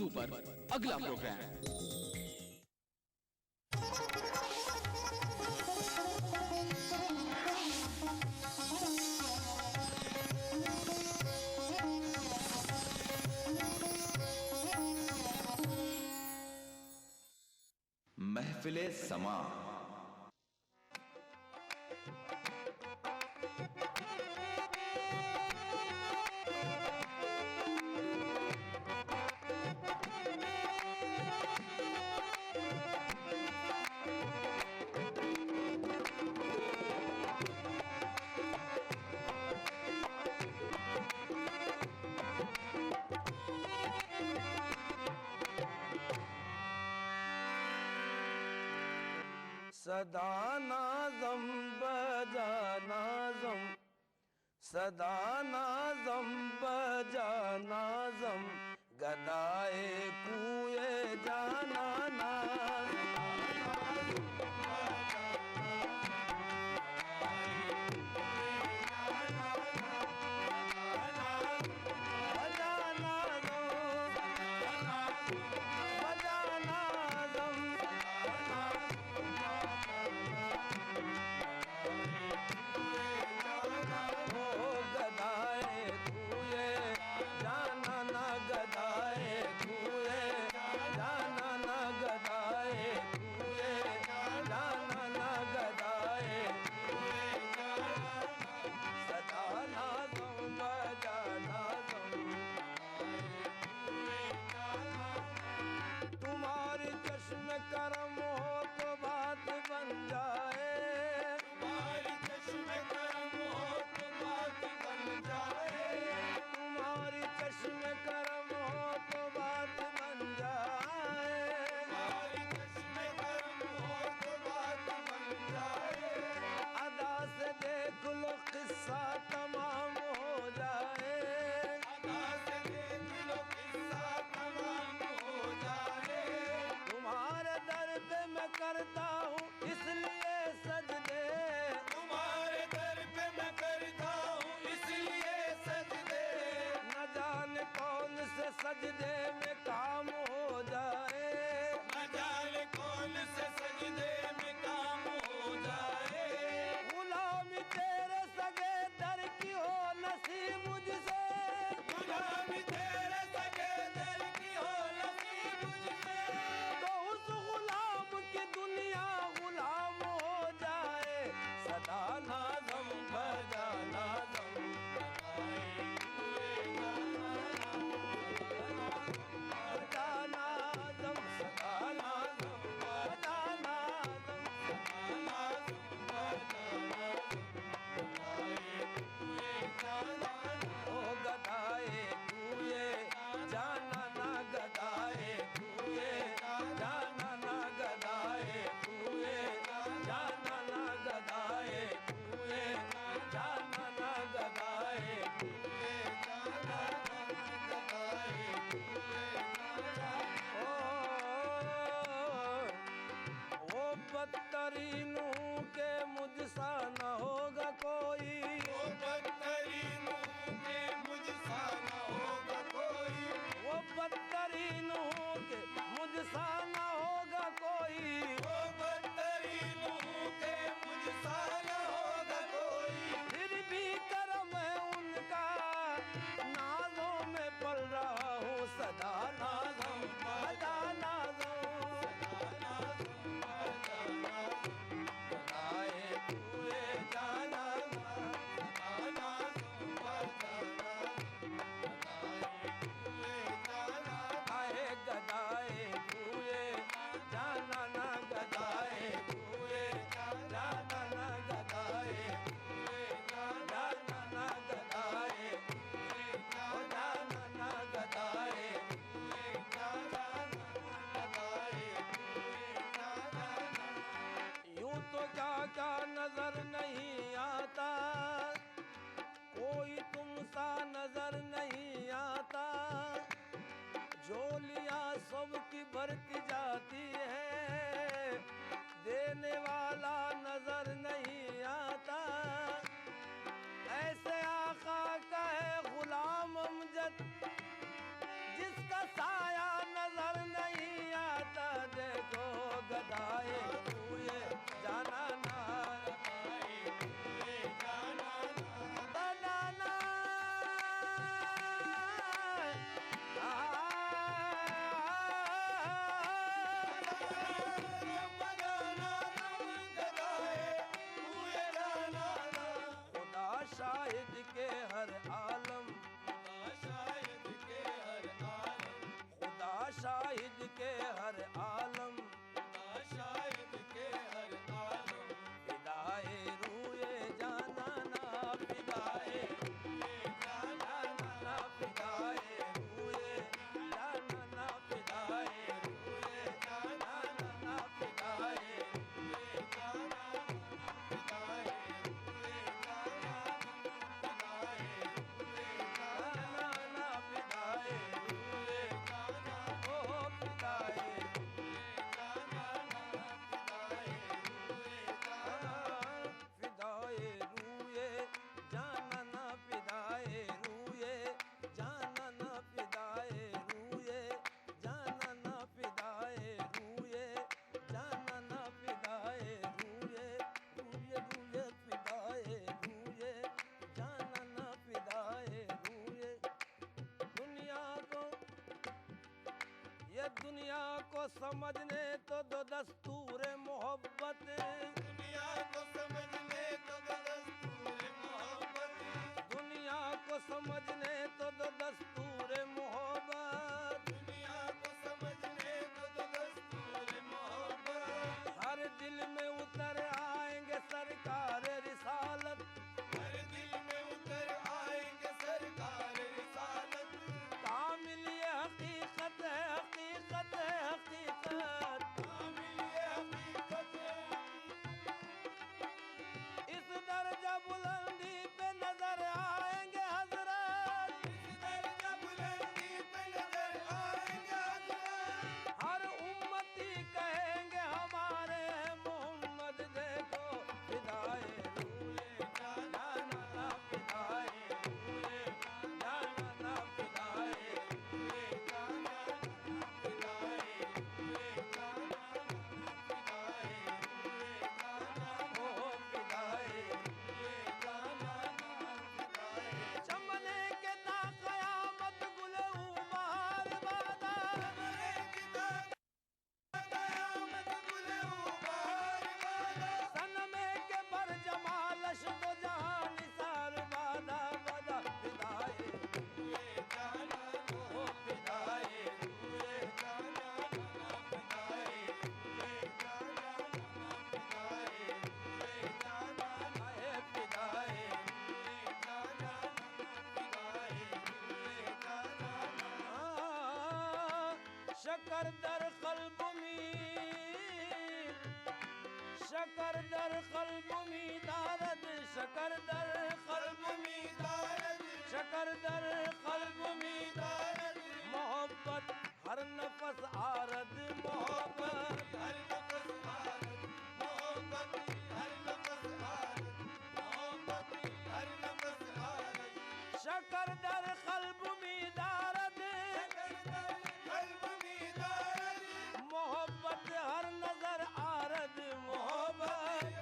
न्यूज़ों पर अगला प्रोग्राम। महफिले समा। सदा नाज़म बजा नाज़म, सदा नाज़म बजा नाज़म, गदाए कुए जाना नाज़म। करम हो तो बात बन जाए, तुम्हारी चश्मे करम हो तो बात बन जाए, तुम्हारी चश्मे करम हो तो बात बन जाए, तुम्हारी चश्मे करम हो तो बात बन जाए। अदा से देख लो किस्सा तमाम हो जाए, अदा से देख लो किस्सा तमाम हो जाए। तुम्हारे दर पे मैं करता हूँ इसलिए सजदे, तुम्हारे दर पे मैं करता हूँ इसलिए सजदे। न जाने कौन से सजदे में काम हो जाए, न जाने कौन से सजदे में काम हो जाए। गुलामी तेरे सगे दर की हो नसीब मुझसे, गुलामी तेरे सगे दर की हो नसीब मुझसे। तो उस गुलाम की दुनिया गुलाम हो जाए। सदा नाज़म बजा नाज़म, बजा नाज़म, सदा नाज़म बजा नाज़म, सदा नाज़म बजा नाज़म। ओ गदाए कुए जाना ना, गदाए कुए जाना ना, गदाए कुए जाना ना, गदाए कुए जाना ना, गदाए कुए जाना ना, गदाए कुए जाना। ओ बदतरीनों के मुझसा न होगा कोई, वो बदतरीनों के मुझसा न होगा कोई, वो बदतरीनों के मुझसा न होगा कोई, वो बदतरीनों के मुझसा न होगा कोई। फिर भी करम है उनका, नाज़ों में पल रहा हूँ सदा नाज़म बजा नाज़म, गदाए कुए समझने तो दो दस्तूर मोहब्बत, दुनिया को समझने तो दो दस्तूर मोहब्बत, दुनिया को समझने तो दो दस्तूर मोहब्बत, दुनिया को समझने तो दो दस्तूर मोहब्बत। हर दिल में उतर आएंगे सरकार रिसालत, हर दिल में उतर आएंगे सरकार रिसालत, कामिल ये हकीकत है, हकीकत है, हकीकत। कामिल ये हकीकत है। इस दर्जा बुलंदी पे नजर आएंगे हजरत, इस दर्जा बुलंदी पे नजर आएंगे हजरत। हर उम्मती कहेंगे हमारे मोहम्मद देखो फिदाए रूए जाना ना, फिदाए रूए जाना ना, फिदाए रूए जाना ना, फिदाए रूए जाना ना, फिदाए रूए जाना, ओ फिदाए रूए जाना ना, फिदाए। चमने के ता कयामत गुले उबार बादा, कयामत गुले उबार वाला, सनमे के बर जमालश दो जहां निसार बादा बादा, फिदाए हुए जाना ओ फिदाए हुए जाना फिदाए हुए जाना फिदाए हुए जाना आए फिदाए हुए जाना फिदाए हुए जाना। शकर दर कल्ब में, शकर दर कल्ब में दारद, शकर दर कल्ब में, शकर दर कल्ब में दारद मोहब्बत हर नफस आरद, मोहब्बत हर नफस भारत मोहब्बत हर नफस भारत मोहब्बत हर नफस भारत। शकर दर कल्ब में दारद, कल्ब में दारद मोहब्बत हर नजर आरद, मोहब्बत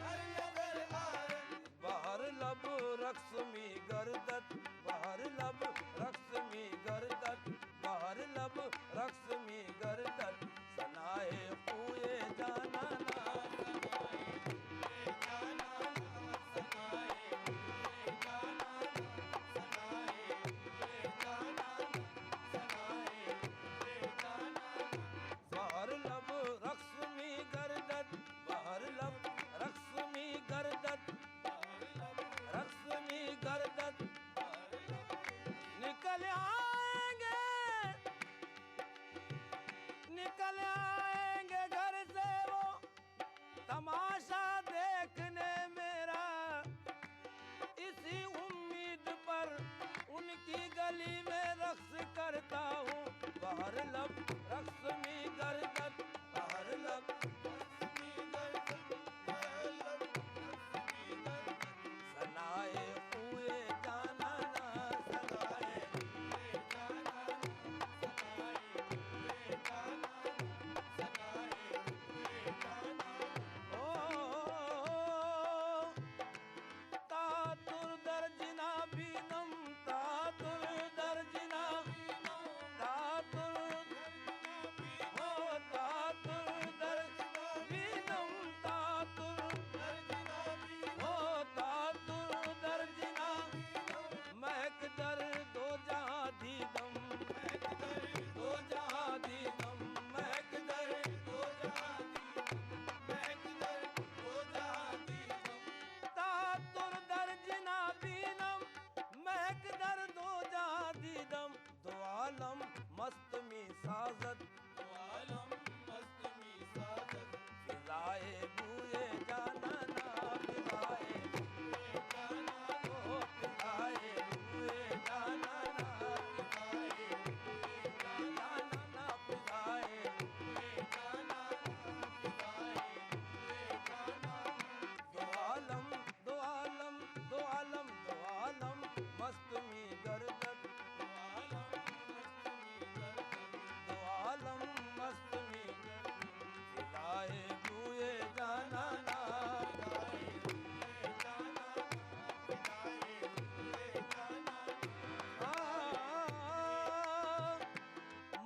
हर नजर भारत। बाहर लब रक्स में गर्दत, बाहर लब रक्स में गर्दत, बाहर लब रक्स में गर्दत, सनाए कुए जाना ना, बाहर लब रक्स में गर्दत, बाहर लब रक्स में गर्दत, रक्स में गर्दत। निकल आएंगे, निकल आएंगे घर से वो तमाशा देखने मेरा, इसी उम्मीद पर उनकी गली में रक्स करता हूँ। बाहर लब रक्स में गर्दत, बाहर लब सनाए हुए जाना ना, सनाए ओ तातुर दर्जिना बीनम, तातुर दर्जिना, तातुर ओ तातुर दर्जिना बीनम, तातुर ओ तातुर दर्जिना, महक दर दो जहां दीदम, महक दर दो जहां दीदम, महक दर दो जहां तातुर दर्जिना बीनम, महक दर दो जहां दीदम, दो आलम मस्त में साजत, फिजाए बूए जाना ना, फिजाए ओ फिजाए बूए जाना ना, फिजाए जाना ना, फिजाए दो आलम, दो आलम, दो आलम, दो आलम मस्त में गर्दत, दो आलम मस्त में फिजाए बूए जाना ना,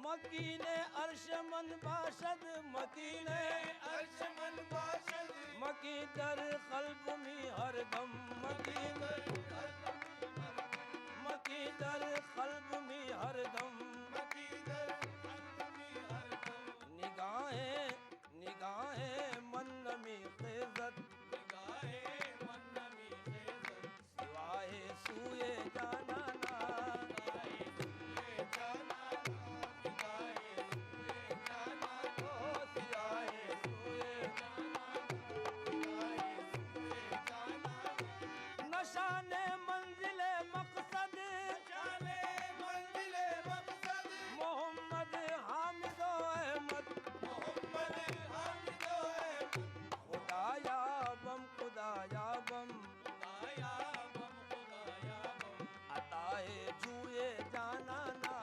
मकीने अर्श मन बाशद मकीने अर्श मन बाशद मकी दर कल्ब में हरदम मकी दर कल्ब में हरदम निगाहें निगाहें मन में खिज़त सिवाए सूए जाना ना नशाने मंजिले मकसद मोहम्मद हामिदो अहमद खुदाया बम अताए जुए जाना ना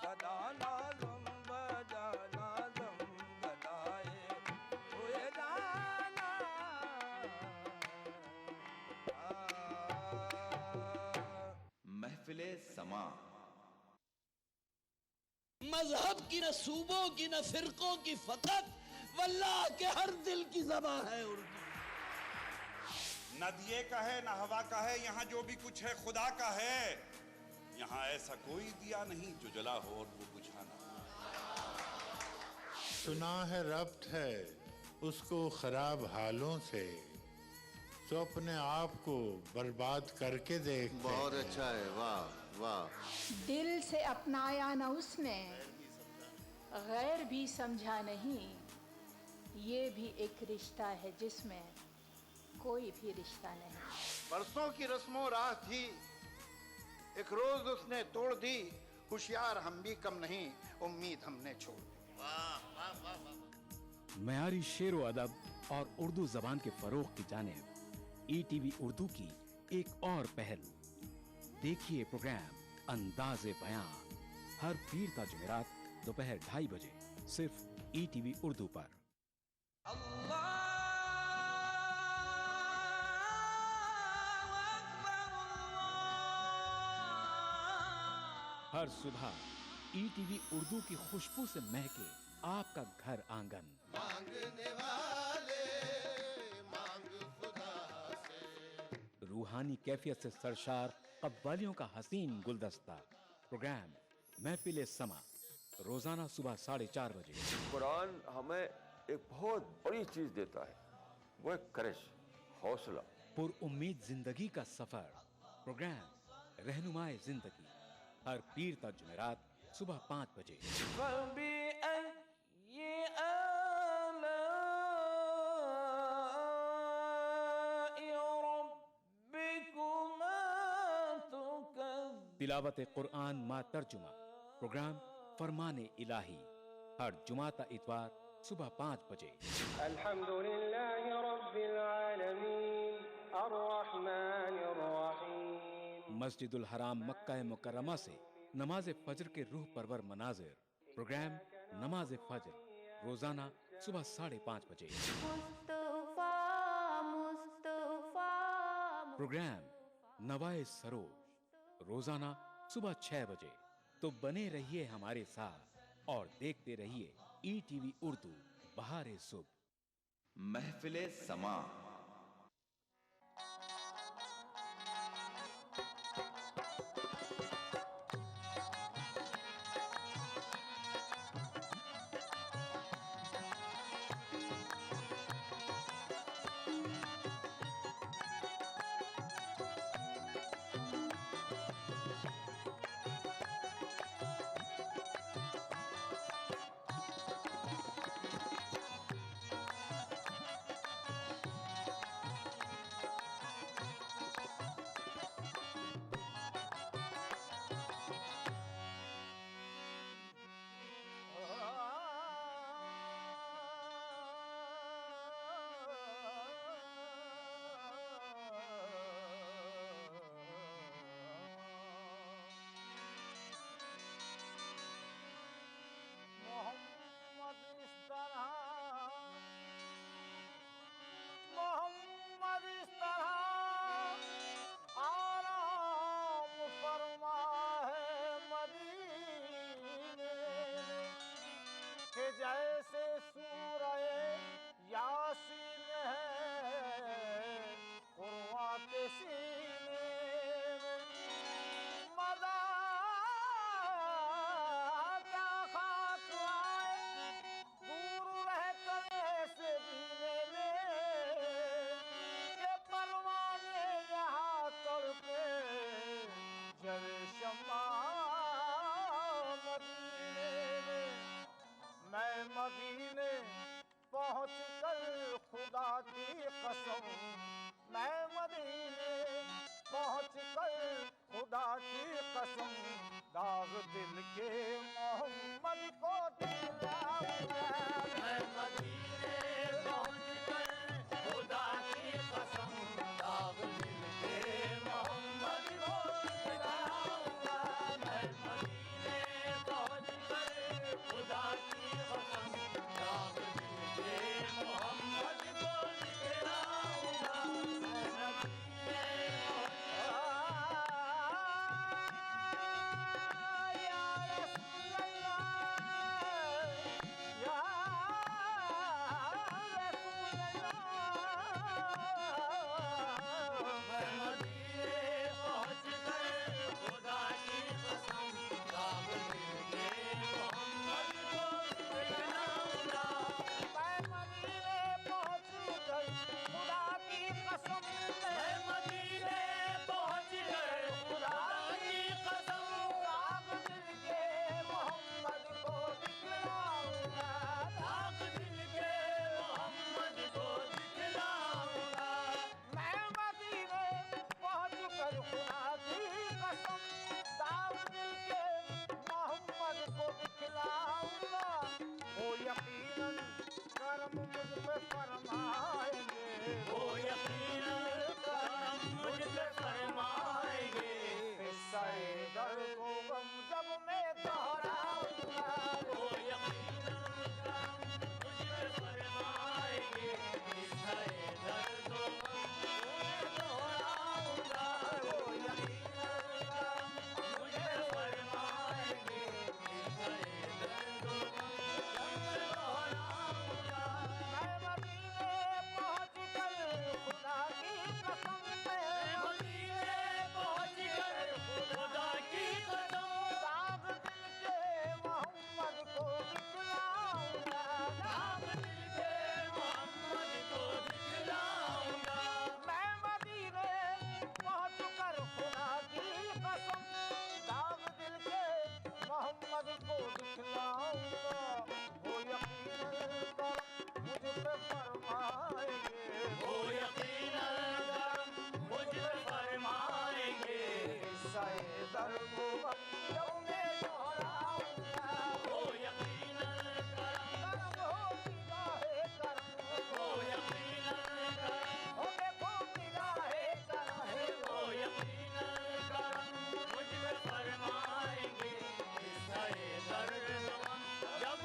सदा नाज़म बजा नाज़म गदाए जुए जाना महफिले समा। मजहब की न सूबों की न फिरकों की फकत वल्लाह के हर दिल की ज़बां है उर्दू। न दिए का है न हवा का है, यहाँ जो भी कुछ है खुदा का है। यहाँ ऐसा कोई दिया नहीं जो जला हो और वो बुझा ना हो। सुना है रब्त है उसको खराब हालों से, तो अपने आप को बर्बाद करके देख। बहुत अच्छा है, वाह वाह। दिल से अपनाया न उसने, गैर भी समझा नहीं। ये भी एक रिश्ता है जिसमें कोई भी रिश्ता नहीं। बरसों की रस्मों राह थी, एक रोज उसने तोड़ दी। होशियार हम भी कम नहीं, उम्मीद हमने छोड़ दी। मयारी शेर व अदब और उर्दू जबान के फरोग की जानिब ETV उर्दू की एक और पहल। देखिए प्रोग्राम अंदाज़े बयां हर पीर ता जुमेरात दोपहर 2:30 बजे सिर्फ ETV उर्दू पर। हर सुबह ETV उर्दू की खुशबू से महके आपका घर आंगन। मांगने वाले मांग खुदा से। रूहानी कैफियत से सरशार कव्वालियों का हसीन गुलदस्ता। प्रोग्राम महफिले समा रोजाना सुबह 4:30 बजे। कुरान हमें एक बहुत बड़ी चीज देता है, वो है करिश, हौसला। पुरउम्मीद जिंदगी का सफर। प्रोग्राम रहनुमाए जिंदगी हर पीर ता जुमेरात सुबह 5 बजे। तिलावत कुरान मा तर्जुमा। प्रोग्राम फरमाने इलाही हर जुमाता इतवार सुबह 5 बजे। अल्हम्दुलिल्लाहि रब्बिल आलमीन अर्रहमानिर रहीम। मस्जिदुल हराम मक्का मुकर्रमा से नमाज फजर के रूह परवर मनाजिर। प्रोग्राम नमाज फजर रोजाना सुबह 5:30 बजे। प्रोग्राम नवाए सरोज रोजाना सुबह 6 बजे। तो बने रहिए हमारे साथ और देखते रहिए ETV उर्दू बहारे सुबह। महफिले समा। जैसे सूरह यासीन है कुर्आन के सीने में मजा क्या खाक आए दूर रह कर ऐसे जीने में ये परवाने यहाँ तड़पे जले शम्मा मदीने में मैं मदीने पहुँच कर खुदा की कसम मैं मदीने पहुँच कर खुदा की कसम दाग दिल के मोहम्मद को दिलाऊंगा मैं मदीने पहुँच कर खुदा की कसम दाग दिल के मोहम्मद को दिलाऊंगा मैं मदीने पहुँच कर खुदा की कसम दाग दिल के मोहम्मद को दिलाऊंगा मैं मदीने या रसूल अल्लाह या रसूल अल्लाह मैं मदीने पहुँच कर खुदा की कसम दाग दिल के मोहम्मद को दिलाऊंगा मैं मदीने पहुँच कर खुदा की कसम मैं मदीने पहुँच कर खुदा की कसम दाग दिल के मोहम्मद को दिखलाऊंगा दाग दिल के मोहम्मद को दिखलाऊंगा मैं मदीने पहुँच कर खुदा की कसम दाग दिल के मोहम्मद को दिखलाऊंगा वो यकीनन करम मुझ पे फरमाएंगे वो यकीनन करम मुझ पे फरमाएंगे किस्से दर्द को गम जब मैं दोहराऊंगा वो यकीनन करम मुझ पे फरमाएंगे किस्से दर्द को गम जब मैं दोहराऊंगा वो यकीनन करम मुझ पे फरमाएंगे किस्से दर्द को गम जब मैं दोहराऊंगा मैं मदीने पहुँच कर खुदा की कसम मैं मदीने पहुँच कर खुदा की कसम दाग दिल के मोहम्मद को दिखलाऊंगा दाग दिल के मोहम्मद को दिखलाऊंगा मैं मदीने पहुँच कर खुदा की कसम दाग दिल के मोहम्मद को दिखलाऊंगा वो यकीनन करम मुझ पे फरमाएंगे वो यकीनन करम मुझ पे फरमाएंगे किस्से दर्द को गम जब मैं दोहराऊंगा वो यकीनन करम हो निगाहे करम वो यकीनन करम हो देखो निगाहे करम वो यकीनन करम मुझ पे फरमाएंगे किस्से दर्द को गम जब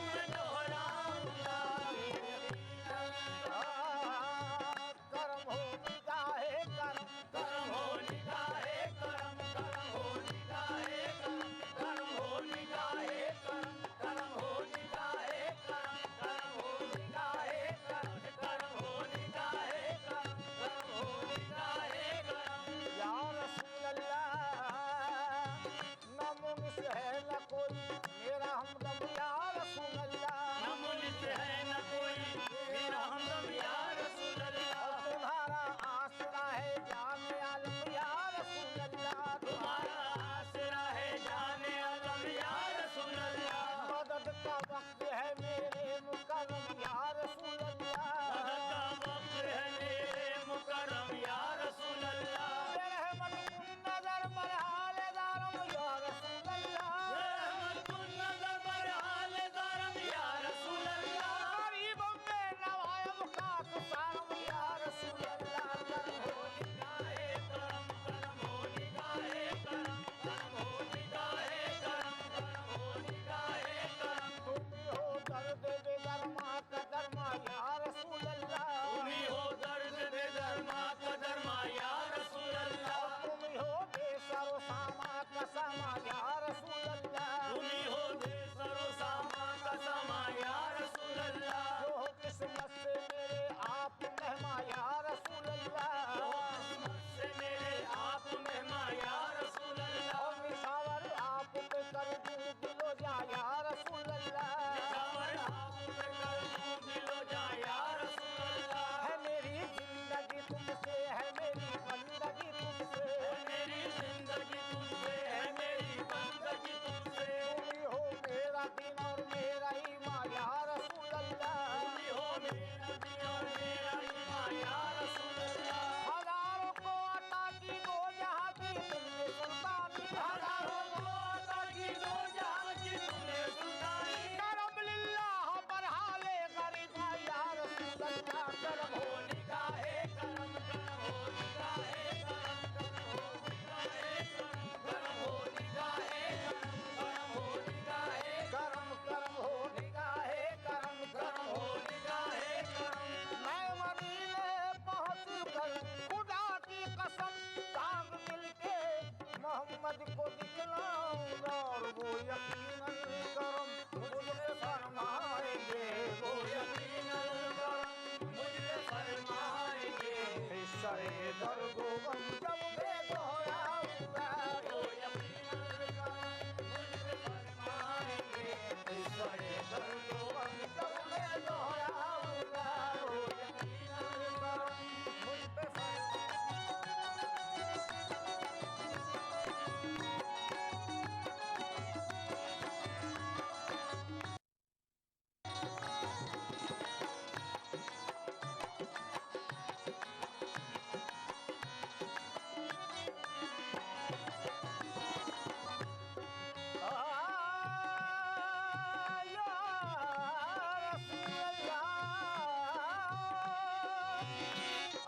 करम मुझ पे फरमाएंगे, वो यकीनन करम मुझ पे फरमाएंगे। हिस्सा दर गोबन जब बेदोयाऊंगा, वो यकीनन करम मुझ पे फरमाएंगे। हिस्सा दर गोबन जब बेदोयाऊंगा, वो यकीनन करम मुझ पे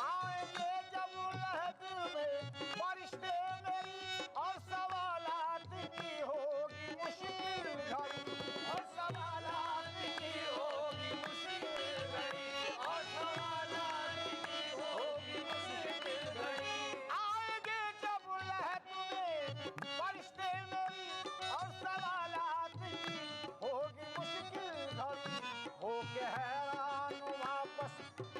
आएंगे जब लहद में फरिश्ते मेरी, और सवालात की होगी मुश्किल घड़ी, और सवालात की होगी मुश्किल घड़ी, और सवालात की होगी मुश्किल घड़ी। आएंगे जब लहद में फरिश्ते मेरी, और सवालात की होगी मुश्किल घड़ी, होके हैरान वापस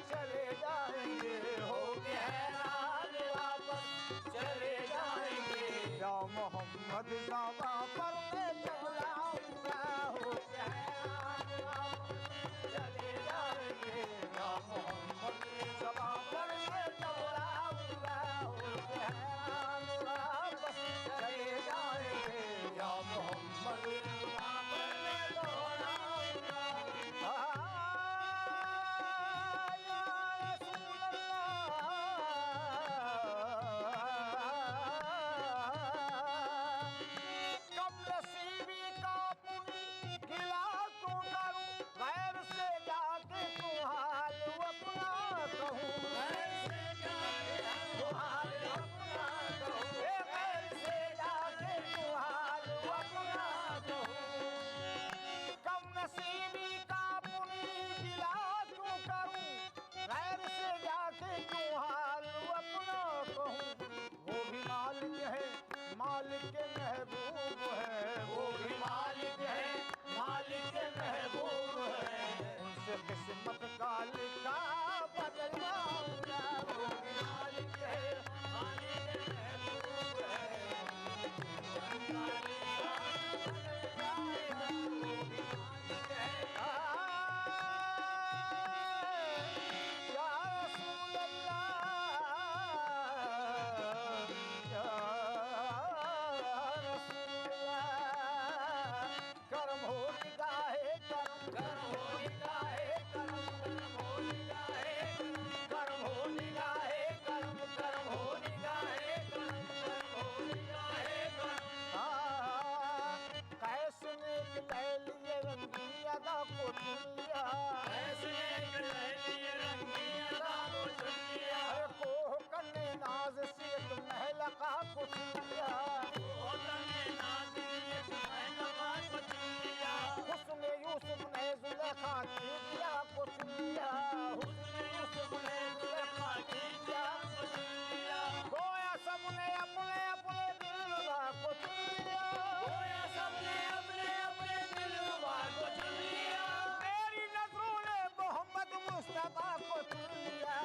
चले जाएंगे, होके हैरान वापस चले जाएंगे। या मोहम्मद ज़ाबा पर मैं चलाऊंगा, होके हैरान वापस चले जाएंगे। या मोहम्मद ज़ाबा पर मैं चलाऊंगा, होके हैरान वापस चले जाएंगे। या मोहम्मद ज़ाबा पर मैं दोहराऊंगा। कम नसीबी का पुनी गिला क्यों करूं, गैर से जाके तू हाल अपना कहूं, गैर से जाके तू हाल अपना कहूं, गैर से जाके तू हाल अपना कहूं। कम नसीबी का पुनी गिला क्यों करूं, गैर से जाके तू हाल अपना कहूं। वो भी मालिक है, मालिक के महबूब है, वो भी मालिक है, मालिक के महबूब है। उनसे किस्मत का लिखा बदलवाऊंगा, वो भी मालिक है, मालिक के महबूब है। किस्मत का लिखा बदलवाऊंगा, वो भी मालिक है। या रसूल अल्लाह, या रसूल अल्लाह, करम हो निगाहे करम, करम हो निगाहे करम, करम हो निगाहे करम, हो निगाहे करम, करम हो निगाहे करम, करम हो निगाहे करम। कैसे नेक लैलिए रंगी अदा को चुन लिया, कैसे नेक लैलिए रंगी अदा को चुन लिया। अरे कोह कन्ने नाज से एक महलका को चुन लिया, कोह कन्ने नाज से एक महलका को चुन लिया। हुस्न यूसुफ ने जुलेखा की दिया को चुन लिया, हुस्न यूसुफ ने जुलेखा की दिया को चुन लिया। गोया सबने अपने अपने दिलवा को चुन लिया, गोया सबने अपने अपने दिलवा को चुन लिया। मेरी नजरों ने मोहम्मद मुस्तफा को चुन लिया।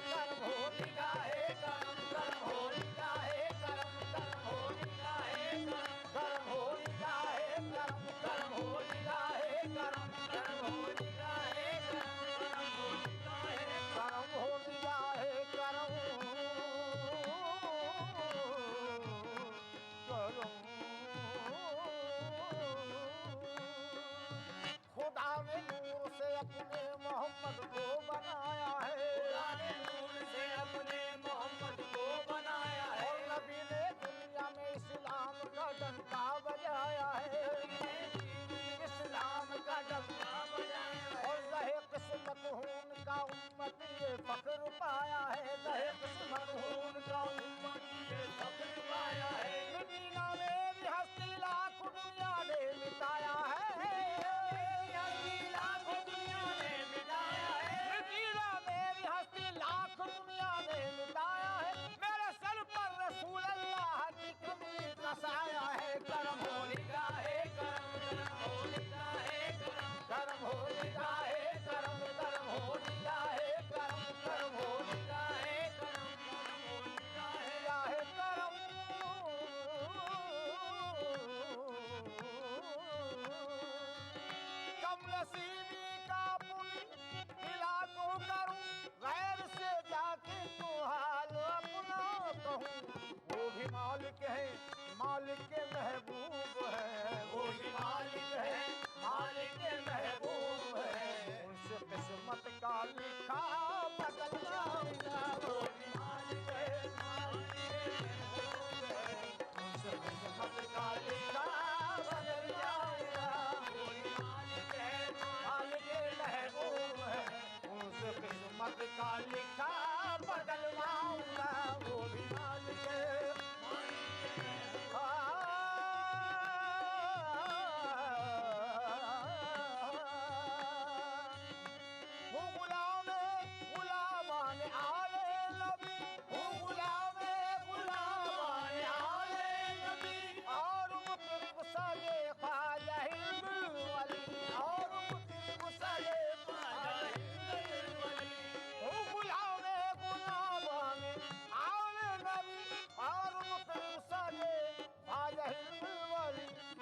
करम हो निगाहे करम, करम हो निगाहे करम, करम हो निगाहे करम, करम हो निगाहे करम, करम हो निगाहे करम, करम हो निगाहे करम, करम हो निगाहे करम, खुदा ने नूर से अपने मोहम्मद को बनाया है, खुदा ने नूर से अपने मोहम्मद को बनाया है। और नबी ने दुनिया में इस्लाम का डंका बजाया है, इस्लाम का डंका बजाया है। और लहे किस्मत हून का उम्मत ये फख्र पाया है, लहे किस्मत हून का उम्मत ये फख्र पाया है। मदीना मेरी हस्ती लाख दुनिया ने मिटाया है, मेरी हस्ती लाख दुनिया ने मिटाया है। मदीना मेरी हस्ती लाख दुनिया ने मालिक के महबूब है, वो ही मालिक है, मालिक के महबूब है। उनसे किस्मत का लिखा बदलवाऊंगा, वो ही मालिक है, मालिक के महबूब है। उनसे किस्मत का लिखा बदल जाऊंगा, वो ही मालिक है, मालिक के महबूब है। उनसे किस्मत का लिखा बदलवाऊंगा, वो भी